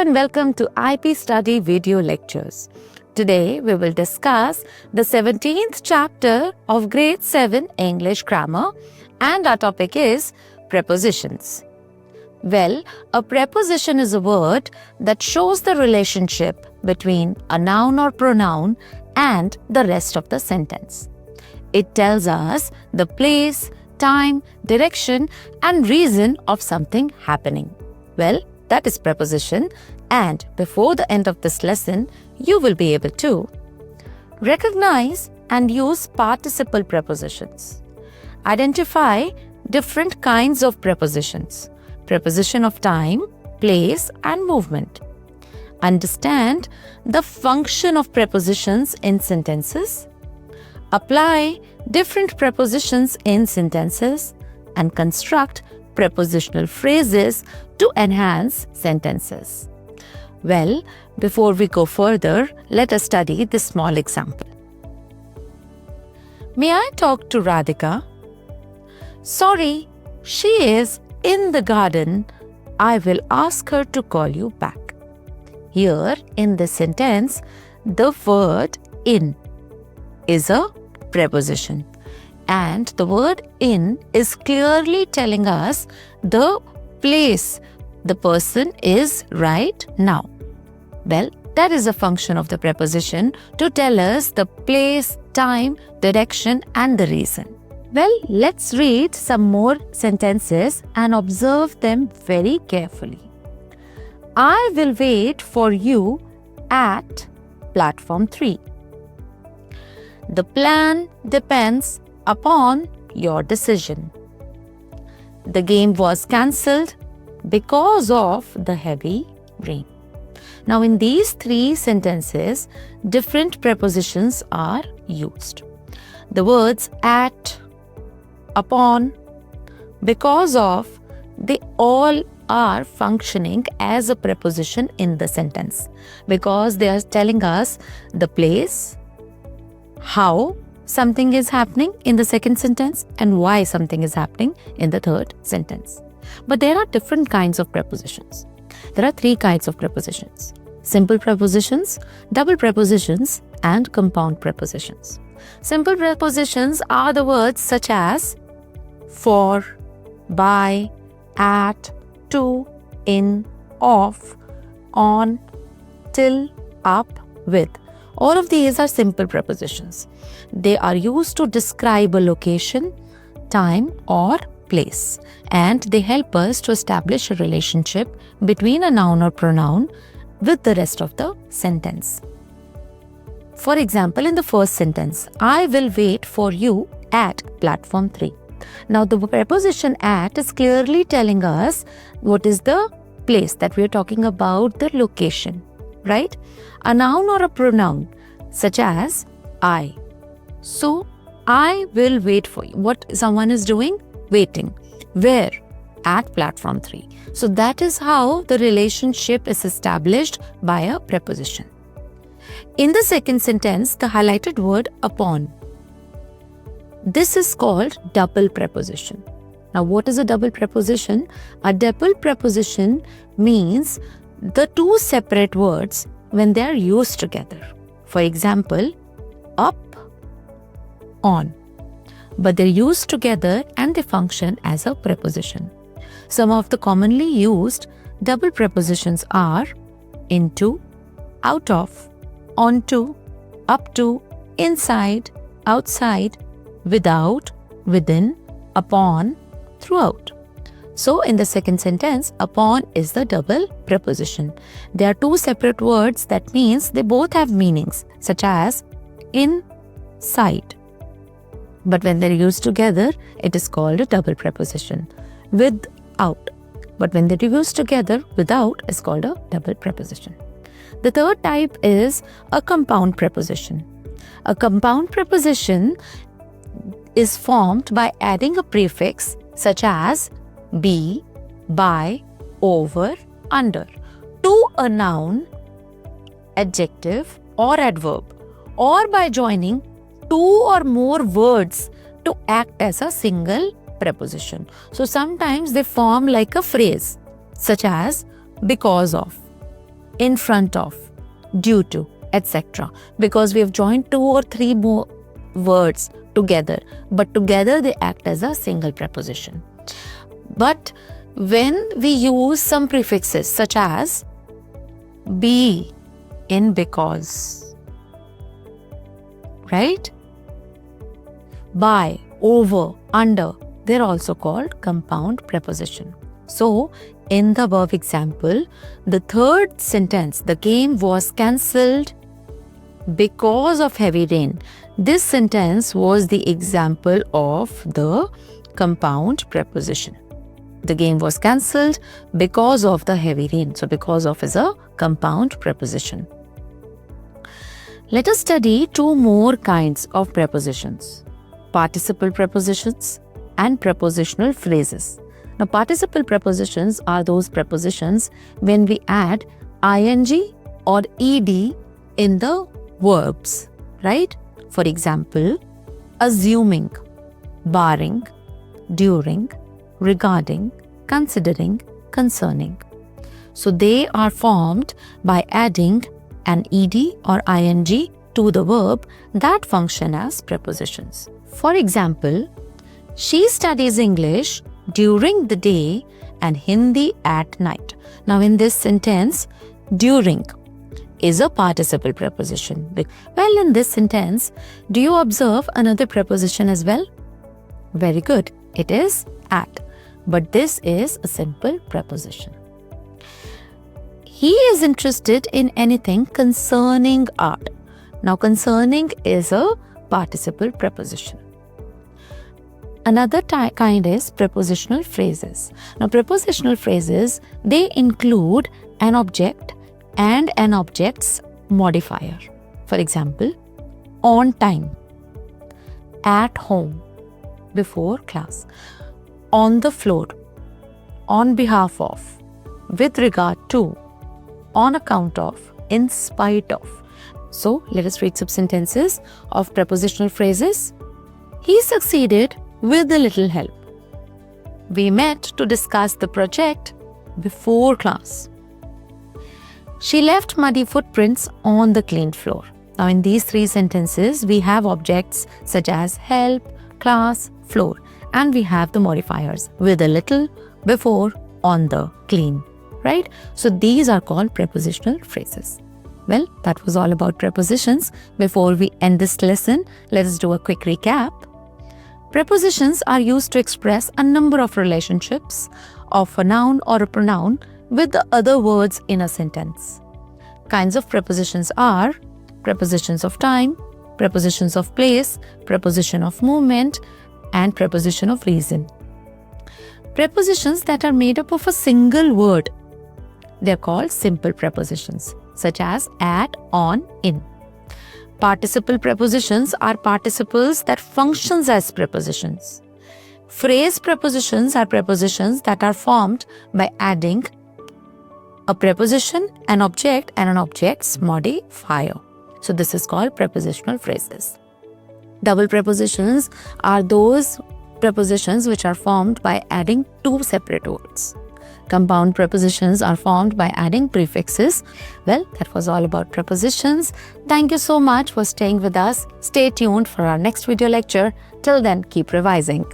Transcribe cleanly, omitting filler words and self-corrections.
and welcome to IP Study Video Lectures. Today we will discuss the 17th chapter of Grade 7 English Grammar, and our topic is prepositions. Well, a preposition is a word that shows the relationship between a noun or pronoun and the rest of the sentence. It tells us the place, time, direction and reason of something happening. Well, that is preposition, and before the end of this lesson, you will be able to recognize and use participle prepositions. Identify different kinds of prepositions. Preposition of time, place and movement. Understand the function of prepositions in sentences. Apply different prepositions in sentences and construct prepositional phrases to enhance sentences. Well, before we go further, let us study this small example. May I talk to Radhika? Sorry, she is in the garden. I will ask her to call you back. Here in this sentence, the word in is a preposition, and the word in is clearly telling us the place the person is right now. Well, that is a function of the preposition to tell us the place, time, direction and the reason. Well, let's read some more sentences and observe them very carefully. I will wait for you at platform 3. The plan depends upon your decision. The game was cancelled because of the heavy rain. Now, in these three sentences, different prepositions are used. The words at, upon, because of, they all are functioning as a preposition in the sentence because they are telling us the place, how something is happening in the second sentence and why something is happening in the third sentence. But there are different kinds of prepositions. There are three kinds of prepositions: simple prepositions, double prepositions and compound prepositions. Simple prepositions are the words such as for, by, at, to, in, of, on, till, up, with. All of these are simple prepositions. They are used to describe a location, time or place, and they help us to establish a relationship between a noun or pronoun with the rest of the sentence. For example, in the first sentence, I will wait for you at platform 3. Now, the preposition at is clearly telling us what is the place that we are talking about, the location, right? A noun or a pronoun such as I. So, I will wait for you. What someone is doing? Waiting. Where? At platform 3. So, that is how the relationship is established by a preposition. In the second sentence, the highlighted word upon. This is called double preposition. Now, what is a double preposition? A double preposition means the two separate words when they are used together. For example, up, on. But they're used together and they function as a preposition. Some of the commonly used double prepositions are into, out of, onto, up to, inside, outside, without, within, upon, throughout. So, in the second sentence, upon is the double preposition. There are two separate words, that means they both have meanings, such as inside. But when they're used together, it is called a double preposition. Without. But when they're used together, without is called a double preposition. The third type is a compound preposition. A compound preposition is formed by adding a prefix such as be, by, over, under to a noun, adjective or adverb, or by joining two or more words to act as a single preposition. So sometimes they form like a phrase such as because of, in front of, due to, etc. Because we have joined 2 or 3 more words together, but together they act as a single preposition. But when we use some prefixes such as be, in, because, right? By, over, under, they're also called compound preposition. So, in the above example, the third sentence, the game was cancelled because of heavy rain. This sentence was the example of the compound preposition. The game was cancelled because of the heavy rain. So, because of is a compound preposition. Let us study 2 more kinds of prepositions: participle prepositions and prepositional phrases. Now, participle prepositions are those prepositions when we add ing or ed in the verbs, right? For example, assuming, barring, during, regarding, considering, concerning. So, they are formed by adding an ed or ing to the verb that function as prepositions. For example, she studies English during the day and Hindi at night. Now, in this sentence, during is a participle preposition. Well, in this sentence, do you observe another preposition as well? Very good. It is at. But this is a simple preposition. He is interested in anything concerning art. Now, concerning is a participle preposition. Another kind is prepositional phrases. Now, prepositional phrases, they include an object and an object's modifier. For example, on time, at home, before class, on the floor, on behalf of, with regard to, on account of, in spite of. So, let us read some sentences of prepositional phrases. He succeeded with a little help. We met to discuss the project before class. She left muddy footprints on the clean floor. Now, in these 3 sentences, we have objects such as help, class, floor, and we have the modifiers with a little, before, on the, clean, right? So, these are called prepositional phrases. Well, that was all about prepositions. Before we end this lesson, let us do a quick recap. Prepositions are used to express a number of relationships of a noun or a pronoun with the other words in a sentence. Kinds of prepositions are prepositions of time, prepositions of place, preposition of movement, and preposition of reason. Prepositions that are made up of a single word, they are called simple prepositions, such as at, on, in. Participle prepositions are participles that functions as prepositions. Phrase prepositions are prepositions that are formed by adding a preposition, an object, and an object's modifier. So this is called prepositional phrases. Double prepositions are those prepositions which are formed by adding 2 separate words. Compound prepositions are formed by adding prefixes. Well, that was all about prepositions. Thank you so much for staying with us. Stay tuned for our next video lecture. Till then, keep revising.